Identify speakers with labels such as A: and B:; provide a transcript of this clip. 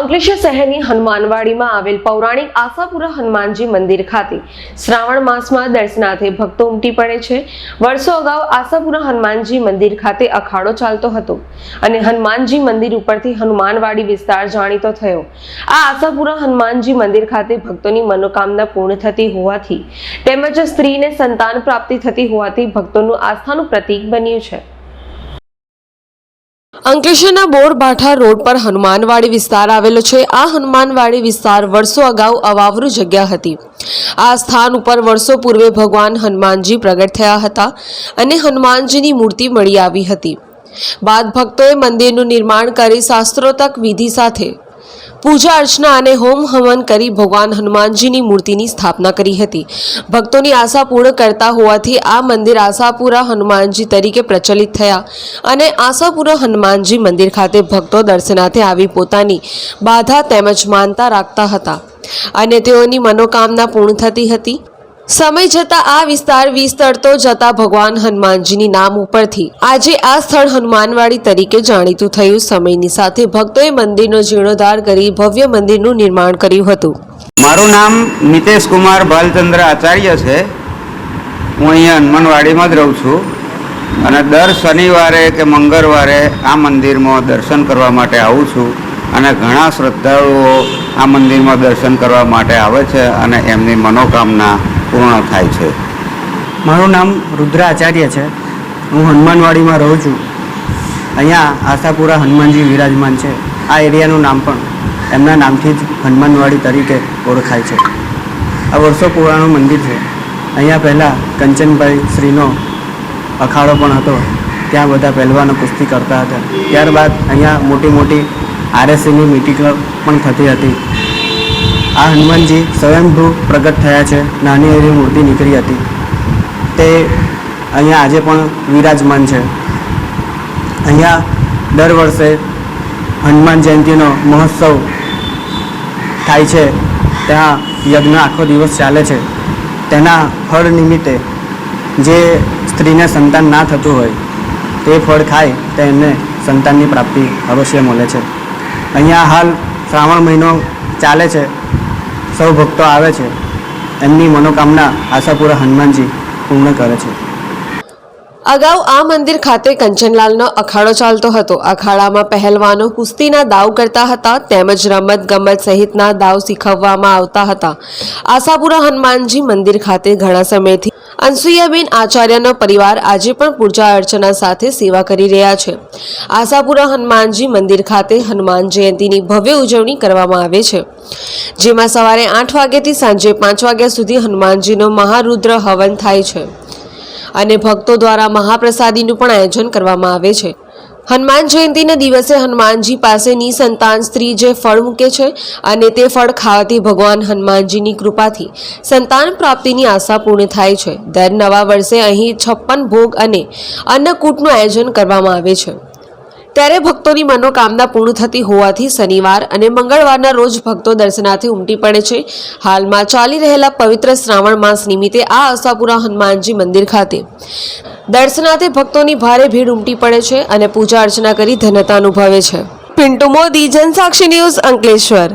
A: અંકલેશ્વર શહેરની હનુમાનવાડીમાં આવેલ પૌરાણિક આશાપુરા હનુમાનજી મંદિર ખાતે શ્રાવણ માસમાં દર્શનાર્થે ભક્તો ઉમટી પડે છે। વર્ષો અગાઉ આશાપુરા હનુમાનજી મંદિર ખાતે અખાડો ચાલતો હતો અને હનુમાનજી મંદિર ઉપરથી હનુમાનવાડી વિસ્તાર જાણીતો થયો। આ આશાપુરા હનુમાનજી મંદિર ખાતે ભક્તોની મનોકામના પૂર્ણ થતી હોવાથી તેમજ સ્ત્રીને સંતાન પ્રાપ્તિ થતી હોવાથી ભક્તોનું આસ્થાનું પ્રતીક બન્યું છે। અંકલેશ્વરના બોરભાઠા રોડ પર હનુમાનવાડી વિસ્તાર આવેલો છે। આ હનુમાનવાડી વિસ્તાર વર્ષો અગાઉ અવાવરૂ જગ્યા હતી। આ સ્થાન ઉપર વર્ષો પૂર્વે ભગવાન હનુમાનજી પ્રગટ થયા હતા અને હનુમાનજીની મૂર્તિ મળી આવી હતી। બાદ ભક્તોએ મંદિરનું નિર્માણ કરી શાસ્ત્રોક્ત વિધિ સાથે પૂજા અર્ચના અને હોમ હવન કરી ભગવાન હનુમાનજીની મૂર્તિની સ્થાપના કરી હતી। ભક્તોની આશા પૂર્ણ કરતા હોવાથી આ મંદિર આશાપુરા હનુમાનજી તરીકે પ્રચલિત થયા અને આશાપુરા હનુમાનજી મંદિર ખાતે ભક્તો દર્શનાર્થે આવી પોતાની બાધા તેમજ માનતા રાખતા હતા અને તેઓની મનોકામના પૂર્ણ થતી હતી। સમય જતાં આ વિસ્તાર વિસ્તરતો જતા ભગવાન હનુમાનજીની નામ ઉપરથી આજે આ સ્થળ હનુમાનવાડી તરીકે જાણીતું થયું। સમયની સાથે ભક્તોએ મંદિરનો જીર્ણોદ્ધાર કરી ભવ્ય મંદિરનું નિર્માણ કર્યું હતું।
B: મારું નામ નિતેશ કુમાર બાલચંદ્ર આચાર્ય છે। હું અહીંયા હનુમાનવાડીમાં જ રહું છું અને દર શનિવારે કે મંગળવારે આ મંદિરમાં દર્શન કરવા માટે આવું છું અને ઘણા શ્રદ્ધાળુઓ આ મંદિરમાં દર્શન કરવા માટે આવે છે અને એમની મનોકામના પૂર્ણ થાય છે।
C: મારું નામ રુદ્ર આચાર્ય છે। હું હનુમાનવાડીમાં રહું છું। અહીંયા આશાપુરા હનુમાનજી વિરાજમાન છે। આ એરિયાનું નામ પણ એમના નામથી જ હનુમાનવાડી તરીકે ઓળખાય છે। આ વર્ષો પુરાણું મંદિર છે। અહીંયા પહેલાં કંચનભાઈ શ્રીનો અખાડો પણ હતો। ત્યાં બધા પહેલવાનો કુસ્તી કરતા હતા। ત્યારબાદ અહીંયા મોટી મોટી આરએસસીની મીટિંગ પણ થતી હતી। આ હનુમાનજી સ્વયંભૂ પ્રગટ થયા છે। નાની એવી મૂર્તિ નીકળી હતી તે અહીંયા આજે પણ વિરાજમાન છે। અહીંયા દર વર્ષે હનુમાન જયંતિનો મહોત્સવ થાય છે। ત્યાં યજ્ઞ આખો દિવસ ચાલે છે। તેના ફળ નિમિત્તે જે સ્ત્રીને સંતાન ના થતું હોય તે ફળ ખાય તો એમને સંતાનની પ્રાપ્તિ અવશ્ય મળે છે। અહીંયા હાલ શ્રાવણ મહિનો ચાલે છે। સૌ ભક્તો આવે છે, એમની મનોકામના આશાપુરા હનુમાનજી પૂર્ણ કરે છે।
A: અગાઉ આ મંદિર ખાતે કંચનલાલનો અખાડો ચાલતો હતો। અખાડામાં પહેલવાનો કુસ્તીના દાવ કરતા હતા તેમજ રમત ગમત સહિતના દાવ શીખવવામાં આવતા હતા। આશાપુરા હનુમાનજી મંદિર ખાતે ઘણા સમયથી અનસુયાબેન આચાર્યનો પરિવાર આજે પણ પૂજા અર્ચના સાથે સેવા કરી રહ્યા છે। આશાપુરા હનુમાનજી મંદિર ખાતે હનુમાન જયંતિની ભવ્ય ઉજવણી કરવામાં આવે છે, જેમાં સવારે 8 વાગ્યાથી સાંજે 5 વાગ્યા સુધી હનુમાનજીનો મહારુદ્ર હવન થાય છે અને ભક્તો દ્વારા મહાપ્રસાદીનું પણ આયોજન કરવામાં આવે છે। હનુમાન જયંતિના દિવસે હનુમાનજી પાસે નિસંતાન સ્ત્રી જે ફળ મૂકે છે અને તે ફળ ખાવાથી ભગવાન હનુમાનજીની કૃપાથી સંતાન પ્રાપ્તિની આશા પૂર્ણ થાય છે। દર નવા વર્ષે અહીં 56 ભોગ અને અન્નકૂટનું આયોજન કરવામાં આવે છે। ત્યારે ભક્તોની મનોકામના પૂર્ણ થતી હોવાથી શનિવાર અને મંગળવારના રોજ ભક્તો દર્શનાર્થે ઉમટી પડે છે। હાલમાં ચાલી રહેલા પવિત્ર શ્રાવણ માસ નિમિત્તે આ આશાપુરા હનુમાનજી મંદિર ખાતે દર્શનાર્થે ભક્તોની ભારે ભીડ ઉમટી પડે છે અને પૂજા અર્ચના કરી ધન્યતા અનુભવે છે। પિન્ટુ મોદી, જનસાક્ષી ન્યૂઝ, અંકલેશ્વર।